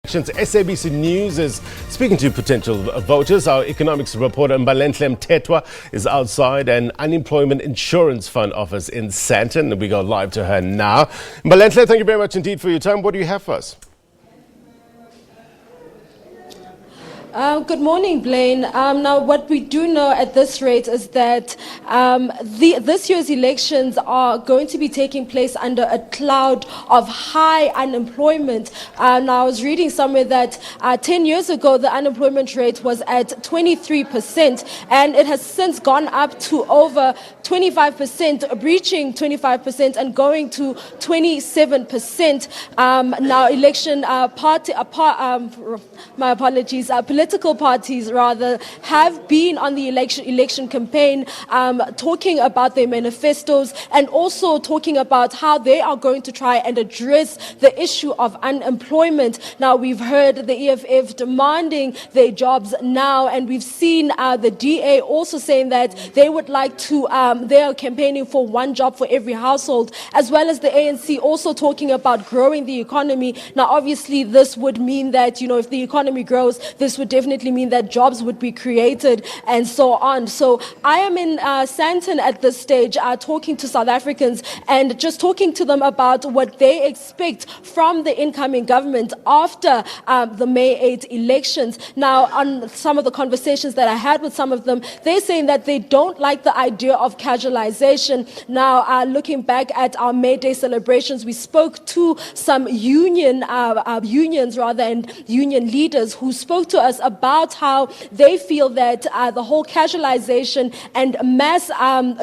SABC News is speaking to potential voters. Our Economics Reporter Mbalenhle Mthethwa is outside an unemployment insurance fund office in Sandton. We go live to her now. Mbalenhle, thank you very much indeed for your time. What do you have for us? Good morning, Blaine. Now, what we do know at this rate is that this year's elections are going to be taking place under a cloud of high unemployment. Now, I was reading somewhere that 10 years ago, the unemployment rate was at 23%, and it has since gone up to over 25%, breaching 25% and going to 27%. Now, political parties rather have been on the election campaign, talking about their manifestos and also talking about how they are going to try and address the issue of unemployment. Now, we've heard the EFF demanding their jobs now, and we've seen the DA also saying that they would like to, they are campaigning for one job for every household, as well as the ANC also talking about growing the economy. Now, obviously, this would mean that, if the economy grows, this would definitely mean that jobs would be created and so on. So I am in Sandton at this stage, talking to South Africans and just talking to them about what they expect from the incoming government after the May 8 elections. Now, on some of the conversations that I had with some of them, they're saying that they don't like the idea of casualization. Now, looking back at our May Day celebrations, we spoke to some unions and union leaders who spoke to us about how they feel that the whole casualization and mass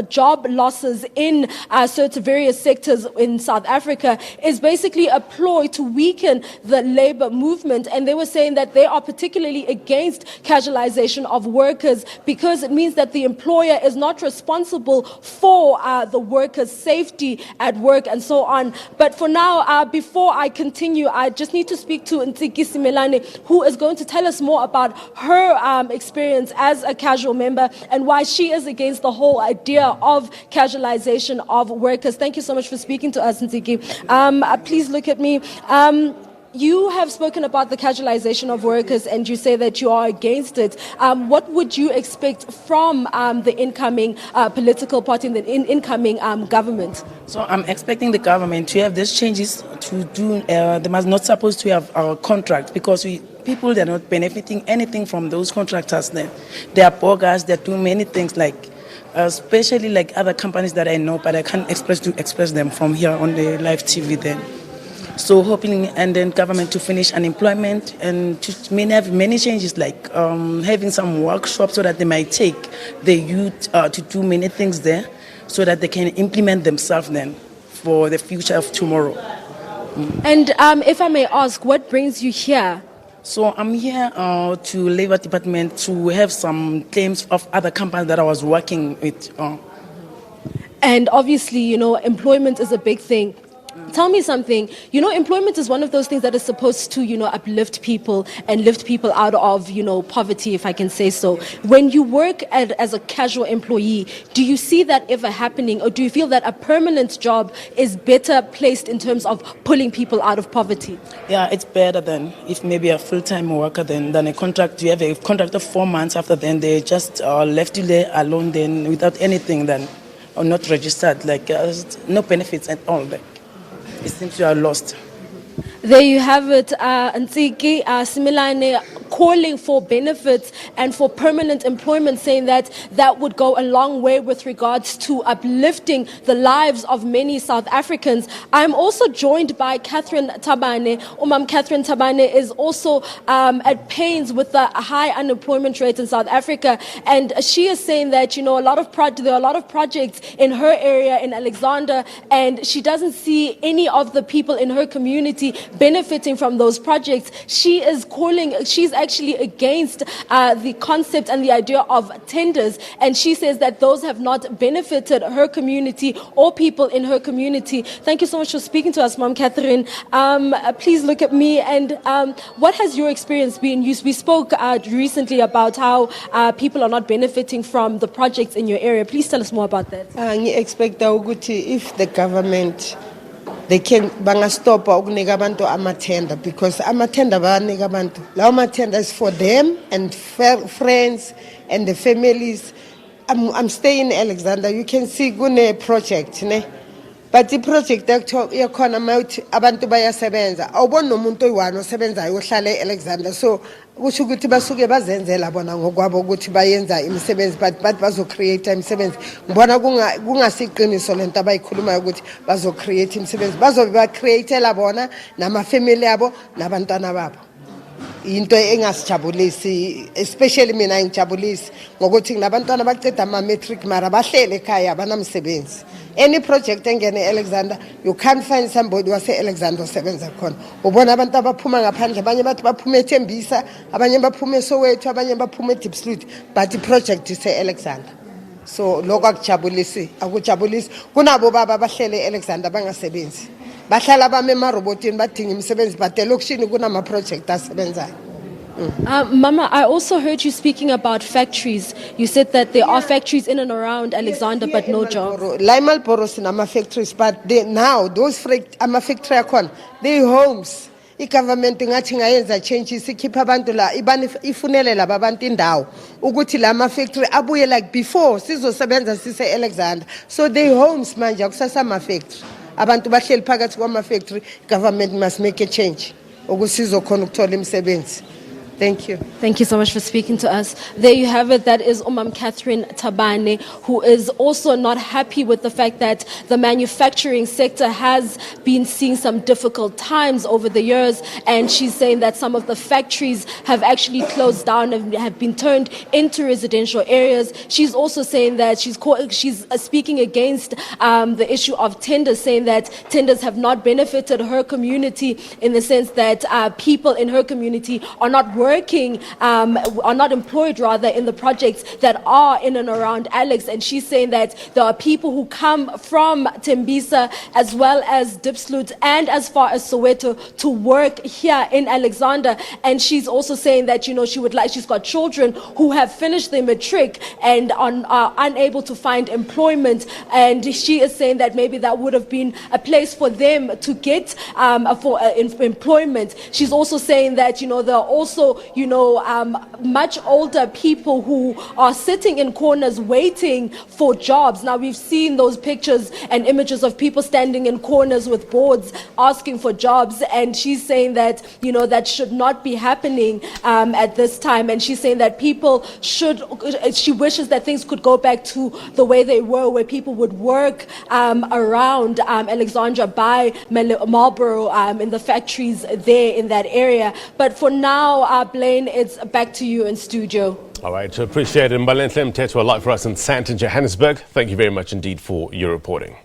job losses in certain various sectors in South Africa is basically a ploy to weaken the labor movement. And they were saying that they are particularly against casualization of workers because it means that the employer is not responsible for the workers' safety at work and so on. But for now, before I continue, I just need to speak to Mthethwa, who is going to tell us more about her experience as a casual member and why she is against the whole idea of casualization of workers. Thank you so much for speaking to us, Mthethwa. Please look at me. You have spoken about the casualization of workers and you say that you are against it. What would you expect from the incoming political party and the incoming government? So I'm expecting the government to have these changes to do, they must not supposed to have our contracts because people, they're not benefiting anything from those contractors then. They are bogus, they're doing many things like, especially like other companies that I know, but I can't express them from here on the live TV then. So hoping and then government to finish unemployment and to have many changes like having some workshops so that they might take the youth to do many things there so that they can implement themselves then for the future of tomorrow. And if I may ask, what brings you here? So I'm here to Labor Department to have some claims of other companies that I was working with. And obviously, employment is a big thing. Tell me something. Employment is one of those things that is supposed to, uplift people and lift people out of, poverty, if I can say so. When you work as a casual employee, do you see that ever happening, or do you feel that a permanent job is better placed in terms of pulling people out of poverty? Yeah, it's better than if maybe a full-time worker than a contract. You have a contract of 4 months after then they just left you there alone then without anything then, or not registered, like no benefits at all. It seems you are lost. There you have it, Similane calling for benefits and for permanent employment, saying that that would go a long way with regards to uplifting the lives of many South Africans. I'm also joined by Catherine Thabane. Catherine Thabane is also at pains with the high unemployment rate in South Africa, and she is saying that there are a lot of projects in her area in Alexander, and she doesn't see any of the people in her community benefiting from those projects. She's actually against the concept and the idea of tenders, and she says that those have not benefited her community or people in her community. Thank you so much for speaking to us, Mom Catherine. Please look at me, and what has your experience been? We spoke recently about how people are not benefiting from the projects in your area. Please tell us more about that. I expect if the government they can stop ukunika abantu ama-tender, because ama-tender bayanika abantu. Lawo ma-tender is for them and friends and the families. I'm staying in Alexander. You can see kune project, ne? But the project yakhona mawuthi abantu bayasebenza. Awuboni nomuntu oyi-1 osebenzayo ohlala Alexander. So kusho ukuthi basuke bazenzela bona ngokwabo ukuthi bayenza imisebenzi, but bazo-create imisebenzi. Ngibona kungasiqiniso lento abayikhulumayo ukuthi bazo-create imisebenzi. Bazobe ba-createla bona nama-family abo nabantwana babo. Into engasijabulisi, especially mina ngijabulisi ngokuthi nabantwana baceda ama-matric mara bahlele ekhaya abanamsebenzi. Any project engene Alexander, you can't find somebody wase Alexander osebenza khona. Ubona abantu abaphuma ngaphandle, abanye bathi baphuma eThembisa, abanye baphuma eSoweto, abanye baphuma eDeepsloot, but the project is Alexander. So lokho akujabulisi kunabo baba bahlele Alexander bangasebenzi. Bahlala bame emarobotini badinga imisebenzi, but elokishini kunama-project asebenzayo. Mama, I also heard you speaking about factories. You said that there are factories in and around Alexander, but no jobs. La eMalboro sinama-factories, but now those ama-factory akhona, they homes. I-government ngathi ngayenza changes, ikhipha abantu la, ifunele laba abantu indawo ukuthi la ma-factory abuye like before sizosebenza sise Alexander. So they homes manje akusasa ama-factory. Abantu bahleli phakathi kwama-factory. Government must make a change ukuthi sizokhona ukuthola imisebenzi. Thank you. Thank you so much for speaking to us. There you have it. That is Catherine Tabane, who is also not happy with the fact that the manufacturing sector has been seeing some difficult times over the years. And she's saying that some of the factories have actually closed down and have been turned into residential areas. She's also saying that she's speaking against the issue of tenders, saying that tenders have not benefited her community in the sense that people in her community are not are not employed rather in the projects that are in and around Alex. And she's saying that there are people who come from Tembisa as well as Diepsloot and as far as Soweto to work here in Alexander. And she's also saying that, she's got children who have finished their matric and are unable to find employment. And she is saying that maybe that would have been a place for them to get employment. She's also saying that, there are also much older people who are sitting in corners waiting for jobs. Now, we've seen those pictures and images of people standing in corners with boards asking for jobs. And she's saying that, that should not be happening at this time. And she's saying that she wishes that things could go back to the way they were, where people would work around Alexandra by Marlborough in the factories there in that area. But for now, Blaine, it's back to you in studio. All right, appreciate it. Mbalenhle Mthethwa, live for us in Sandton, Johannesburg. Thank you very much indeed for your reporting.